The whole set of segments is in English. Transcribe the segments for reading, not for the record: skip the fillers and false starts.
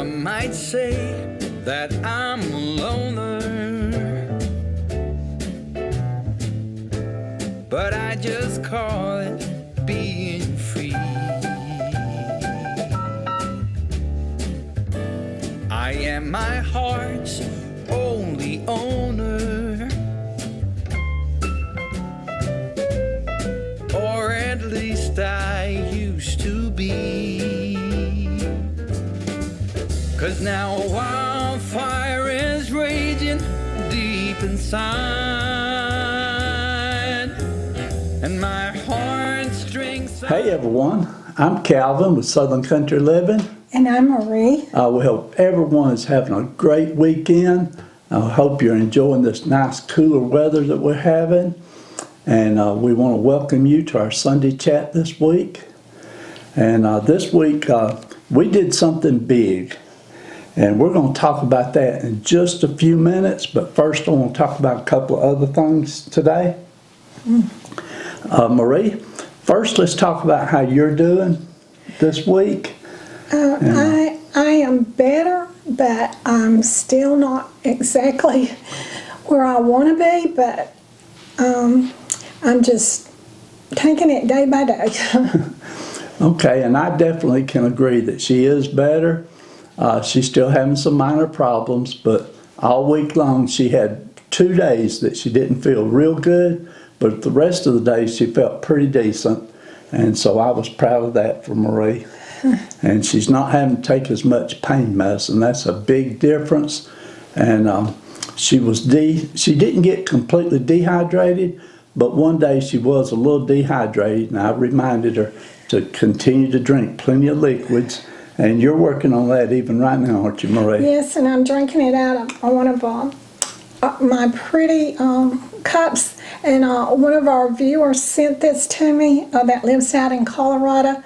might say that I'm a loner, but I just call it being free. I am my heart's only owner, or at least I used to be. 'Cause now a wildfire is raging deep inside, and my heartstrings. Hey everyone, I'm Calvin with Southern Country Living. And I'm Marie. We hope everyone is having a great weekend. I hope you're enjoying this nice cooler weather that we're having. And we want to welcome you to our Sunday chat this week. And this week we did something big. And we're going to talk about that in just a few minutes. But first I want to talk about a couple of other things today. Marie, first let's talk about how you're doing this week. I am better, but I'm still not exactly where I want to be, but I'm just taking it day by day. Okay, and I definitely can agree that she is better. She's still having some minor problems, but all week long she had 2 days that she didn't feel real good, but the rest of the days she felt pretty decent, and so I was proud of that for Marie. And she's not having to take as much pain medicine. That's a big difference. And she didn't get completely dehydrated, but one day she was a little dehydrated, and I reminded her to continue to drink plenty of liquids. And you're working on that even right now, aren't you, Marie? Yes, and I'm drinking it out of one of my pretty cups. And one of our viewers sent this to me that lives out in Colorado.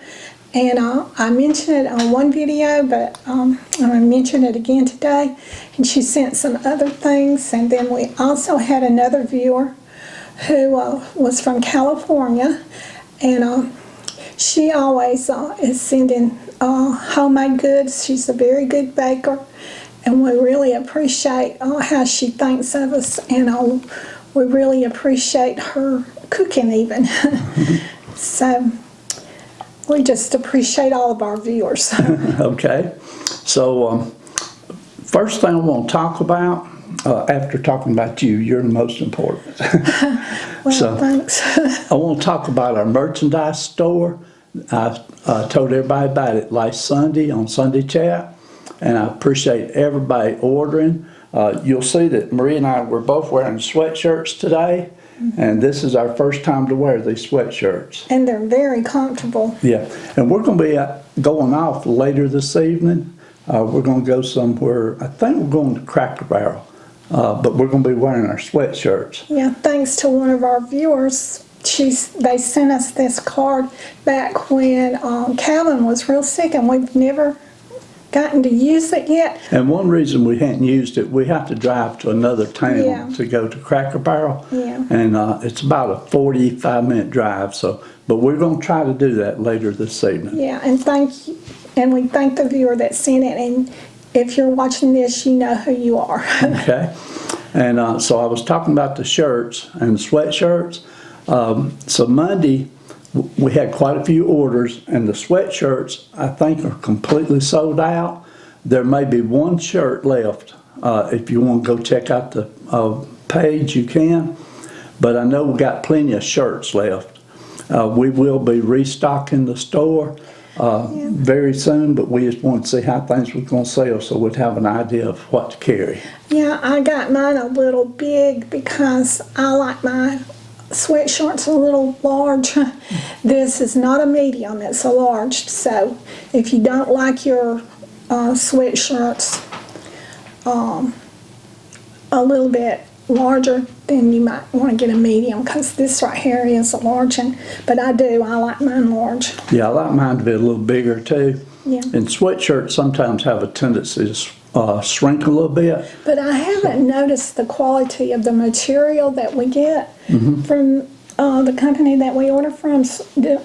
And I mentioned it on one video, but I'm going to mention it again today. And she sent some other things. And then we also had another viewer who was from California. And she always is sending homemade goods. She's a very good baker. And we really appreciate how she thinks of us. And we really appreciate her cooking even. So we just appreciate all of our viewers. Okay. So first thing I want to talk about, after talking about you, you're the most important. Well, so, thanks. I want to talk about our merchandise store. I told everybody about it last Sunday on Sunday Chat, and I appreciate everybody ordering. You'll see that Marie and I were both wearing sweatshirts today. And this is our first time to wear these sweatshirts. And they're very comfortable. Yeah, and we're going to be going off later this evening. We're going to go somewhere. I think we're going to Cracker Barrel, but we're going to be wearing our sweatshirts. Yeah, thanks to one of our viewers. They sent us this card back when Calvin was real sick, and we've never gotten to use it yet. And one reason we hadn't used it, we have to drive to another town to go to Cracker Barrel. Yeah. And it's about a 45-minute drive. But we're going to try to do that later this evening. Yeah, and we thank the viewer that sent it. And if you're watching this, you know who you are. Okay. And so I was talking about the shirts and the sweatshirts. So Monday, we had quite a few orders, and the sweatshirts, I think, are completely sold out. There may be one shirt left. If you want to go check out the page, you can. But I know we've got plenty of shirts left. We will be restocking the store very soon, but we just want to see how things were going to sell so we'd have an idea of what to carry. Yeah, I got mine a little big because I like my sweatshirts a little large. This is not a medium, it's a large. So if you don't like your sweatshirts a little bit larger, then you might want to get a medium, because this right here is a large. But I like mine large. Yeah, I like mine to be a little bigger too. Yeah. And sweatshirts sometimes have a tendency to shrink a little bit. But I haven't noticed the quality of the material that we get from the company that we order from.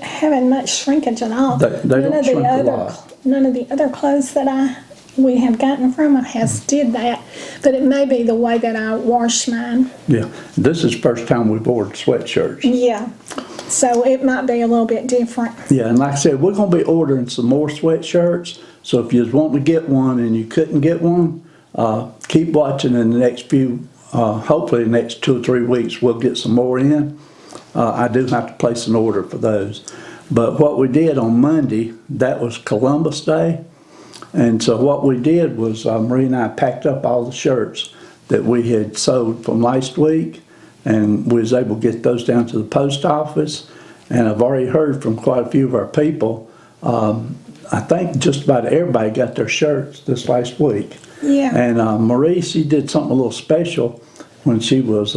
Having much shrinkage at all. They don't shrink a lot. None of the other clothes that I we have gotten from has did that, but it may be the way that I wash mine. Yeah, this is the first time we've ordered sweatshirts. Yeah, so it might be a little bit different. Yeah, and like I said, we're going to be ordering some more sweatshirts. So if you was wanting to get one and you couldn't get one, keep watching. In the next few, hopefully the next 2 or 3 weeks, we'll get some more in. I do have to place an order for those. But what we did on Monday, that was Columbus Day. And so what we did was Marie and I packed up all the shirts that we had sewed from last week, and we was able to get those down to the post office. And I've already heard from quite a few of our people. I think just about everybody got their shirts this last week. Yeah. And Marie, she did something a little special when she was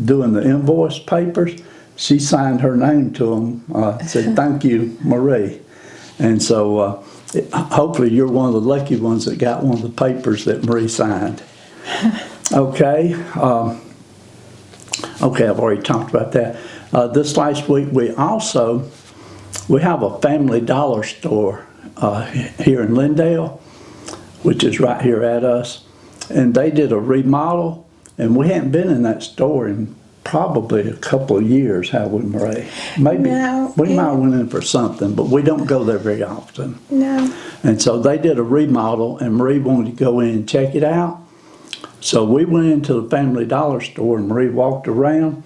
doing the invoice papers. She signed her name to them, said, "Thank you, Marie." And so hopefully you're one of the lucky ones that got one of the papers that Marie signed. Okay. Okay, I've already talked about that. This last week we have a Family Dollar store here in Lindale, which is right here at us. And they did a remodel, and we hadn't been in that store in probably a couple of years, have we, Marie? Maybe. No, we might have went in for something, but we don't go there very often. No. And so they did a remodel, and Marie wanted to go in and check it out. So we went into the Family Dollar store, and Marie walked around,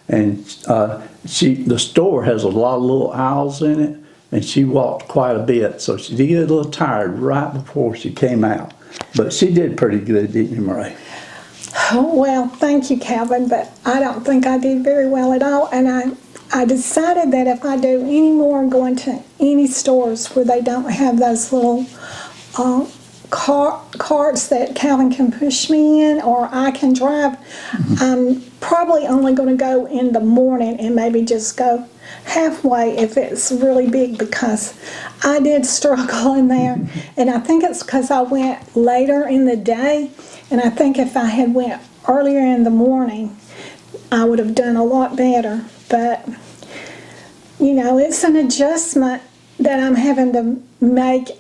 and the store has a lot of little aisles in it, and she walked quite a bit. So she did get a little tired right before she came out. But she did pretty good, didn't you, Marie? Well, thank you, Calvin, but I don't think I did very well at all. And I decided that if I do any more going to any stores where they don't have those little carts that Calvin can push me in or I can drive, I'm probably only going to go in the morning and maybe just go halfway if it's really big, because I did struggle in there. And I think it's because I went later in the day, and I think if I had went earlier in the morning I would have done a lot better. But you know, it's an adjustment that I'm having to make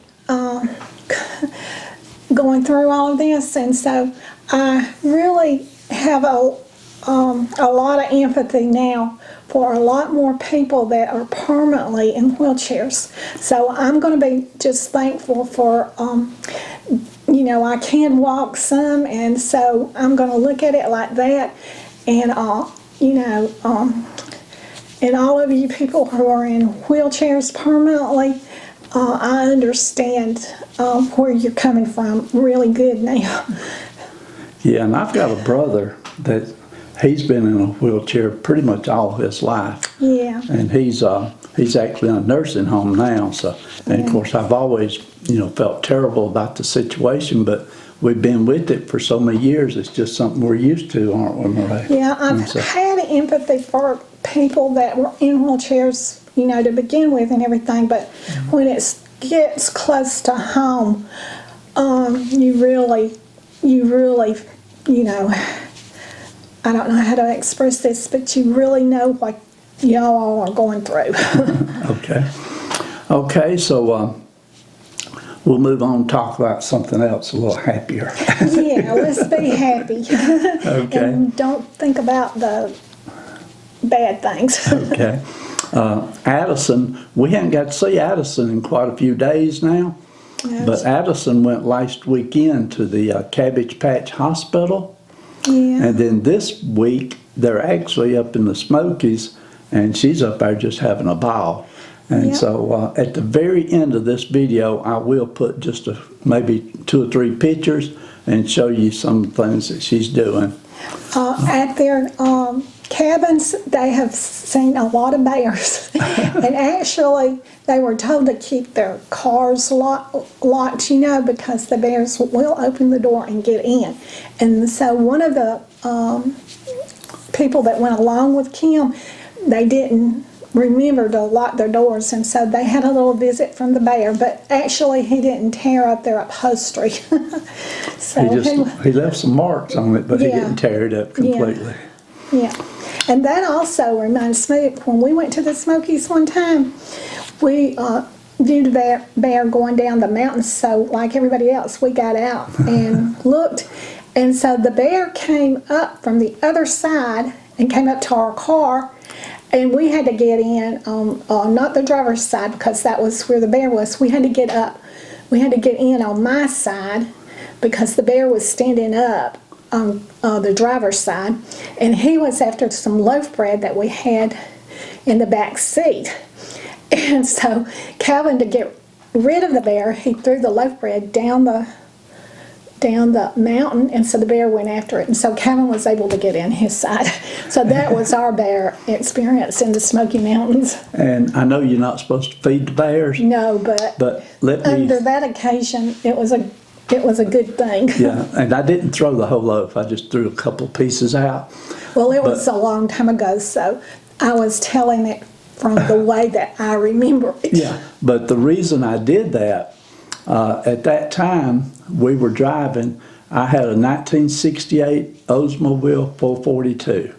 going through all of this, and so I really have a lot of empathy now for a lot more people that are permanently in wheelchairs. So I'm going to be just thankful for, you know, I can walk some, and so I'm going to look at it like that. And, you know, and all of you people who are in wheelchairs permanently, I understand where you're coming from really good now. Yeah, and I've got a brother that he's been in a wheelchair pretty much all his life. Yeah. And he's actually in a nursing home now. So, and of course, I've always, you know, felt terrible about the situation, but we've been with it for so many years. It's just something we're used to, aren't we, Marie? Yeah, I've had empathy for people that were in wheelchairs, you know, to begin with and everything, but when it gets close to home, you really, you know, I don't know how to express this, but you really know what y'all are going through. Okay, so we'll move on and talk about something else a little happier. Yeah, let's be happy. Okay. And don't think about the bad things. Okay. Addison, we haven't got to see Addison in quite a few days now, but Addison went last weekend to the Cabbage Patch Hospital. Yeah. And then this week, they're actually up in the Smokies, and she's up there just having a ball. And so at the very end of this video, I will put just maybe 2 or 3 pictures and show you some things that she's doing. At their cabins, they have seen a lot of bears. And actually, they were told to keep their cars locked, you know, because the bears will open the door and get in. And so one of the people that went along with Kim, they didn't remember to lock their doors, and so they had a little visit from the bear, but actually he didn't tear up their upholstery. So he left some marks on it, but he didn't tear it up completely. Yeah. And that also reminds me, when we went to the Smokies one time, we viewed the bear going down the mountain. So like everybody else, we got out and looked. And so the bear came up from the other side and came up to our car. And we had to get in on not the driver's side because that was where the bear was. We had to get up. We had to get in on my side because the bear was standing up on the driver's side. And he was after some loaf bread that we had in the back seat. And so Calvin, to get rid of the bear, he threw the loaf bread down the mountain, and so the bear went after it. And so Calvin was able to get in his side. So that was our bear experience in the Smoky Mountains. And I know you're not supposed to feed the bears. No, but under that occasion, it was a good thing. Yeah, and I didn't throw the whole loaf. I just threw a couple pieces out. Well, it was a long time ago, so I was telling it from the way that I remember it. Yeah, but the reason I did that, at that time, we were driving, I had a 1968 Oldsmobile 442.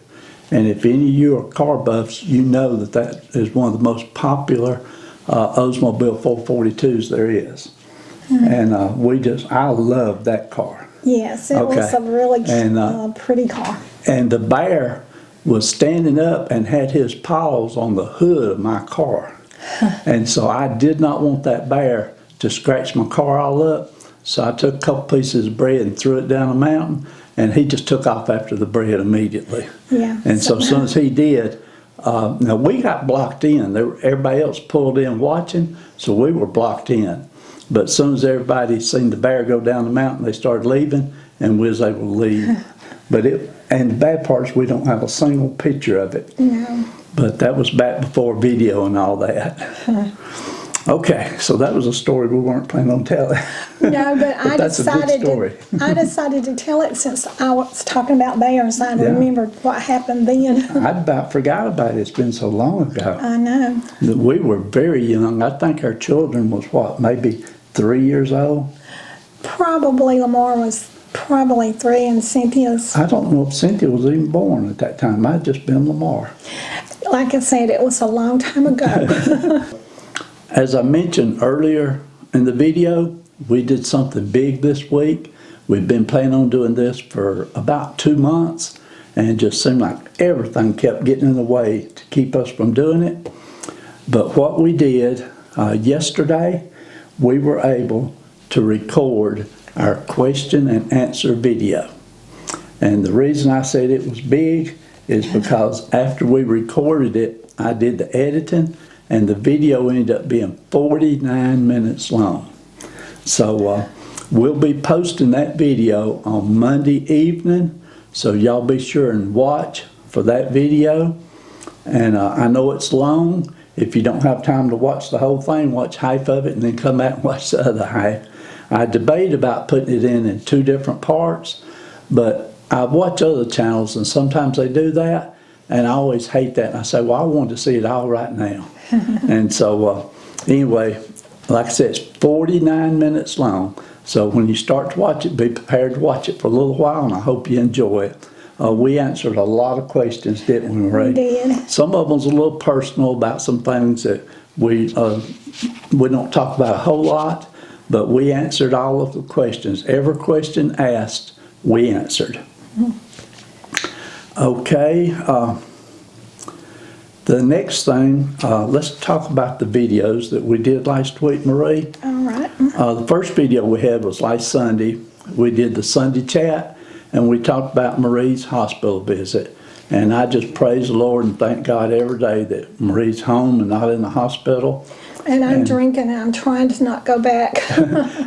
And if any of you are car buffs, you know that that is one of the most popular Oldsmobile 442s there is. And I love that car. Yes, it was a really pretty car. And the bear was standing up and had his paws on the hood of my car. And so I did not want that bear to scratch my car all up. So I took a couple pieces of bread and threw it down a mountain, and he just took off after the bread immediately. Yeah. And so as soon as he did, now we got blocked in. Everybody else pulled in watching, so we were blocked in. But as soon as everybody seen the bear go down the mountain, they started leaving, and we was able to leave. And the bad part is we don't have a single picture of it. No. But that was back before video and all that. Okay, so that was a story we weren't planning on telling. No, but I that's decided a good story. I decided to tell it since I was talking about bears. I remembered what happened then. I about forgot about it. It's been so long ago. I know. That we were very young. I think our children was what, maybe 3 years old? Probably Lamar was probably 3 and Cynthia's. I don't know if Cynthia was even born at that time. I'd just been Lamar. Like I said, it was a long time ago. As I mentioned earlier in the video, we did something big this week. We've been planning on doing this for about 2 months, and it just seemed like everything kept getting in the way to keep us from doing it. But what we did yesterday, we were able to record our question and answer video. And the reason I said it was big is because after we recorded it, I did the editing, and the video ended up being 49 minutes long. So we'll be posting that video on Monday evening, so y'all be sure and watch for that video. And I know it's long. If you don't have time to watch the whole thing, watch half of it and then come back and watch the other half. I debate about putting it in 2 different parts, but I watch other channels and sometimes they do that, and I always hate that. And I say, well, I want to see it all right now. And so anyway, like I said, it's 49 minutes long. So when you start to watch it, be prepared to watch it for a little while, and I hope you enjoy it. We answered a lot of questions, didn't we, Marie? We did. Some of them was a little personal about some things that we don't talk about a whole lot, but we answered all of the questions. Every question asked, we answered. Okay. The next thing, let's talk about the videos that we did last week, Marie. All right. The first video we had was last Sunday. We did the Sunday chat, and we talked about Marie's hospital visit. And I just praise the Lord and thank God every day that Marie's home and not in the hospital. And I'm drinking, and I'm trying to not go back.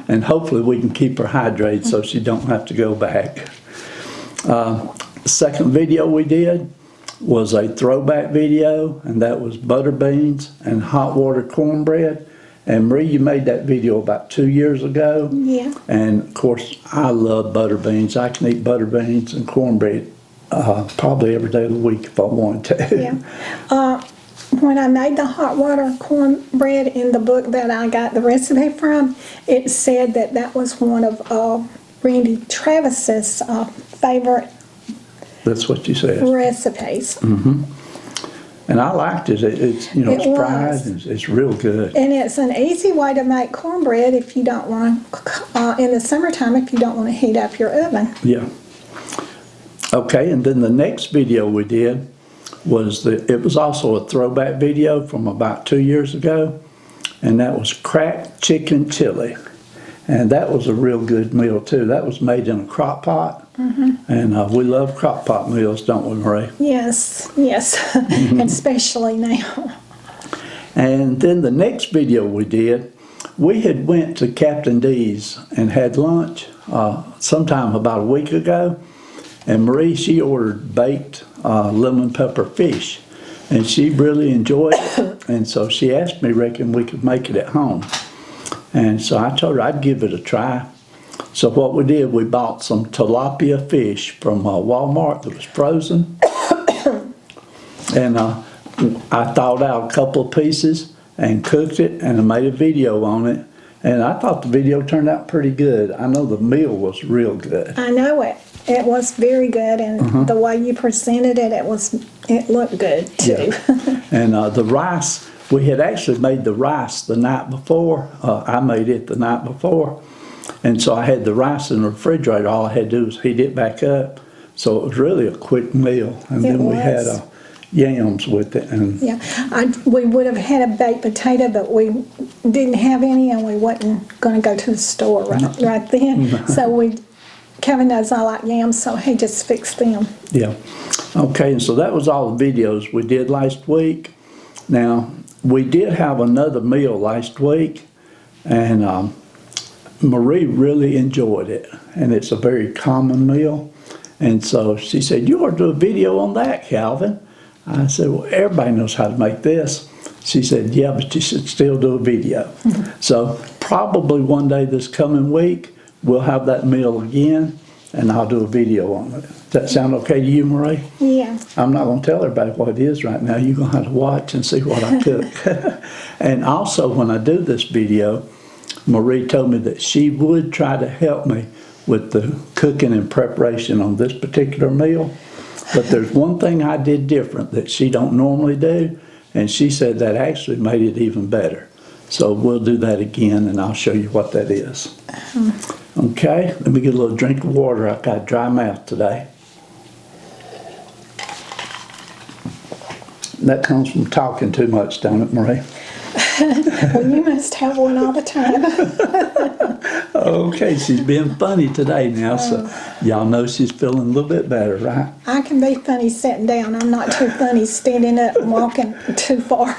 And hopefully we can keep her hydrated so she don't have to go back. The second video we did was a throwback video, and that was butter beans and hot water cornbread. And Marie, you made that video about 2 years ago. Yeah. And of course, I love butter beans. I can eat butter beans and cornbread probably every day of the week if I wanted to. Yeah. When I made the hot water cornbread in the book that I got the recipe from, it said that that was one of Randy Travis's favorite That's what you said. recipes. And I liked it. It's you know, It it's fried was. and it's real good. And it's an easy way to make cornbread if you don't want to, in the summertime, if you don't want to heat up your oven. Yeah. Okay, and then the next video we did was it was also a throwback video from about 2 years ago, and that was cracked chicken chili. And that was a real good meal too. That was made in a crock pot. And we love crock pot meals, don't we, Marie? Yes, yes, especially now. And then the next video we did, we had went to Captain D's and had lunch sometime about a week ago. And Marie, she ordered baked lemon pepper fish. And she really enjoyed it. And so she asked me, reckon we could make it at home. And so I told her I'd give it a try. So what we did, we bought some tilapia fish from Walmart that was frozen. And I thawed out a couple of pieces and cooked it, and I made a video on it. And I thought the video turned out pretty good. I know the meal was real good. I know it. It was very good, and the way you presented it, it looked good too. Yeah. And the rice, we had actually made the rice the night before. I made it the night before. And so I had the rice in the refrigerator. All I had to do was heat it back up. So it was really a quick meal. And then we had yams with it. And Yeah, we would have had a baked potato, but we didn't have any, and we wasn't going to go to the store right then. So Kevin knows I like yams, so he just fixed them. yeah. Okay, and so that was all the videos we did last week. Now, we did have another meal last week, and Marie really enjoyed it, and it's a very common meal. And so she said, you ought to do a video on that, Calvin. I said, well, everybody knows how to make this. She said, yeah, but you should still do a video. So probably one day this coming week, we'll have that meal again, and I'll do a video on it. Does that sound okay to you, Marie? Yeah. I'm not going to tell everybody what it is right now. You're going to have to watch and see what I cook. And also, when I do this video, Marie told me that she would try to help me with the cooking and preparation on this particular meal. But there's one thing I did different that she don't normally do, and she said that actually made it even better. So we'll do that again, and I'll show you what that is. Okay, let me get a little drink of water. I've got a dry mouth today. That comes from talking too much, don't it, Marie? Well, you must have one all the time. Okay, she's being funny today now, so y'all know she's feeling a little bit better, right? I can be funny sitting down. I'm not too funny standing up and walking too far.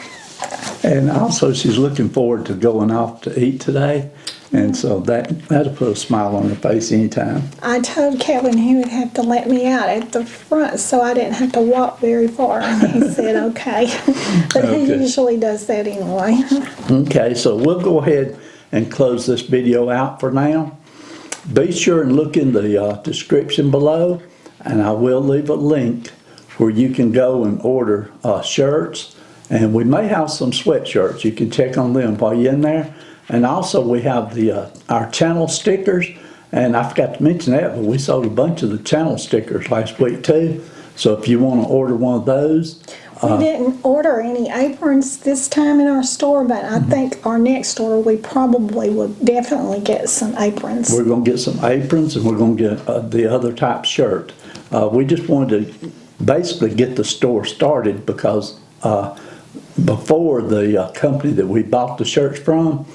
And also she's looking forward to going off to eat today, and so that'll put a smile on her face anytime. I told Kevin he would have to let me out at the front so I didn't have to walk very far, and he said okay. But he usually does that anyway. Okay, so we'll go ahead and close this video out for now. Be sure and look in the description below, and I will leave a link where you can go and order shirts, and we may have some sweatshirts. You can check on them while you're in there. And also we have our channel stickers, and I forgot to mention that, but we sold a bunch of the channel stickers last week too. So if you want to order one of those. We didn't order any aprons this time in our store, but I think our next order we probably will definitely get some aprons. We're going to get some aprons, and we're going to get the other type shirt. We just wanted to basically get the store started because before the company that we bought the shirts from,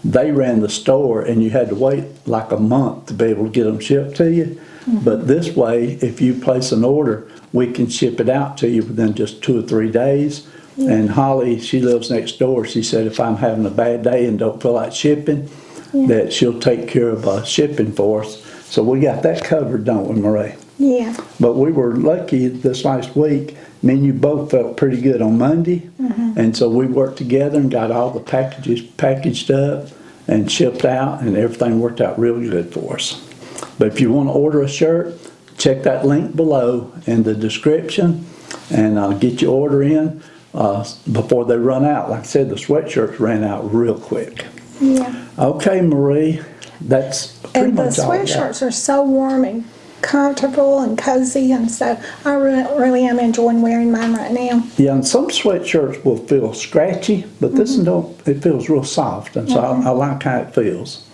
they ran the store, and you had to wait like a month to be able to get them shipped to you. But this way, if you place an order, we can ship it out to you within just 2 or 3 days. And Holly, she lives next door. She said if I'm having a bad day and don't feel like shipping, that she'll take care of shipping for us. So we got that covered, don't we, Marie? Yeah. But we were lucky this last week. Me and you both felt pretty good on Monday. And so we worked together and got all the packages packaged up and shipped out, and everything worked out really good for us. But if you want to order a shirt, check that link below in the description, and get your order in before they run out. Like I said, the sweatshirts ran out real quick. Yeah. Okay, Marie, that's pretty And the much all I got. sweatshirts are so warm and comfortable and cozy, and so I really am enjoying wearing mine right now. Yeah, and some sweatshirts will feel scratchy, but this one don't. It feels real soft, and so I like how it feels.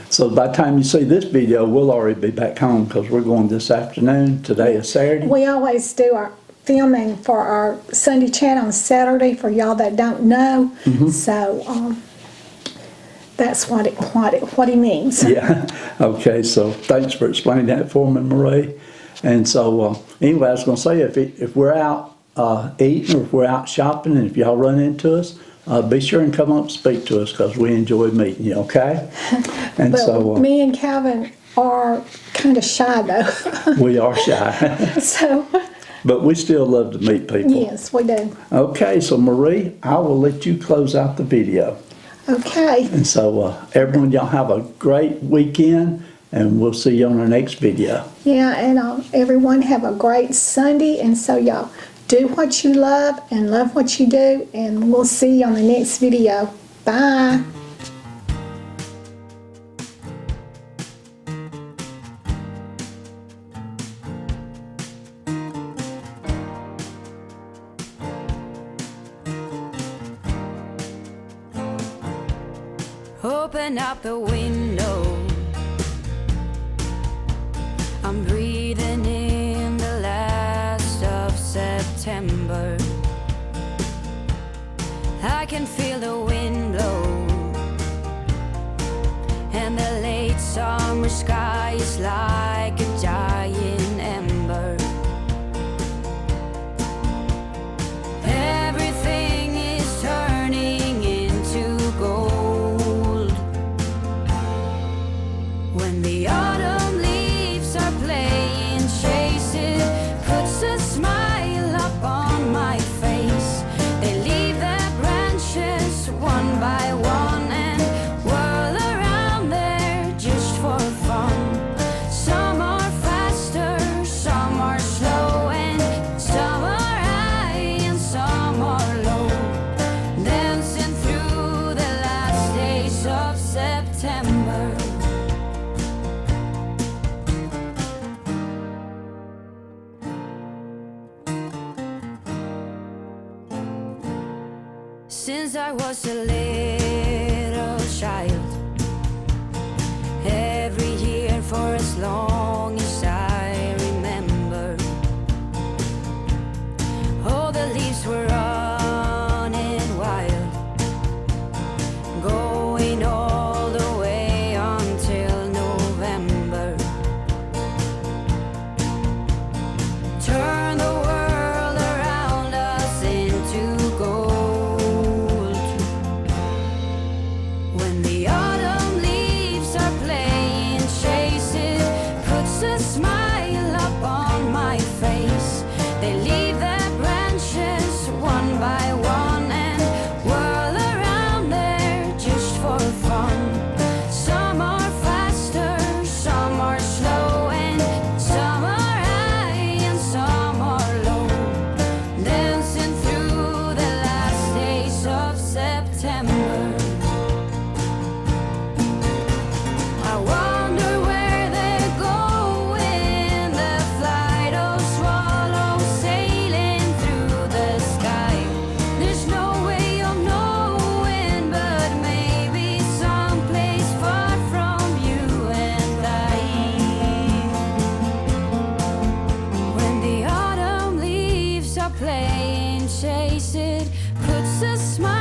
So by the time you see this video, we'll already be back home because we're going this afternoon. Today is Saturday. We always do our filming for our Sunday chat on Saturday for y'all that don't know. So that's what he means. Yeah. Okay. So thanks for explaining that for me, Marie. And so anyway, I was going to say if we're out eating or if we're out shopping, and if y'all run into us, be sure and come up and speak to us because we enjoy meeting you. Okay. And But so me and Calvin are kind of shy though. we are shy, So but we still love to meet people. yes, we do. Okay. So Marie, I will let you close out the video. Okay. And so everyone, y'all have a great weekend, and we'll see you on our next video. Yeah, and everyone have a great Sunday, and so y'all do what you love and love what you do, and we'll see you on the next video. Bye. Open up the window. I'm breathing in the last of September. I can feel the wind blow, and the late summer sky is like a giant ember. Everything is turning into gold when the autumn leaves are playing chase. It puts a smile up on my face. They leave their branches one by one and whirl around there just for fun. Some are faster, some are slow, and some are high and some are low, dancing through the last days of September. Since I was a little child, every year for as long as I remember, all the leaves were running wild, going all the way until November. Turn the world around us into gold when the autumn leaves are playing chase. It puts a smile up on my face. They leave their branches one by one and whirl around there just for fun. Some are faster, some are slow, and some are high and some are low, dancing through the last days of September. I wonder where they're going, the flight of swallows sailing through the sky. There's no way of knowing, but maybe someplace far from you and I. When the autumn leaves are playing chase, it puts a smile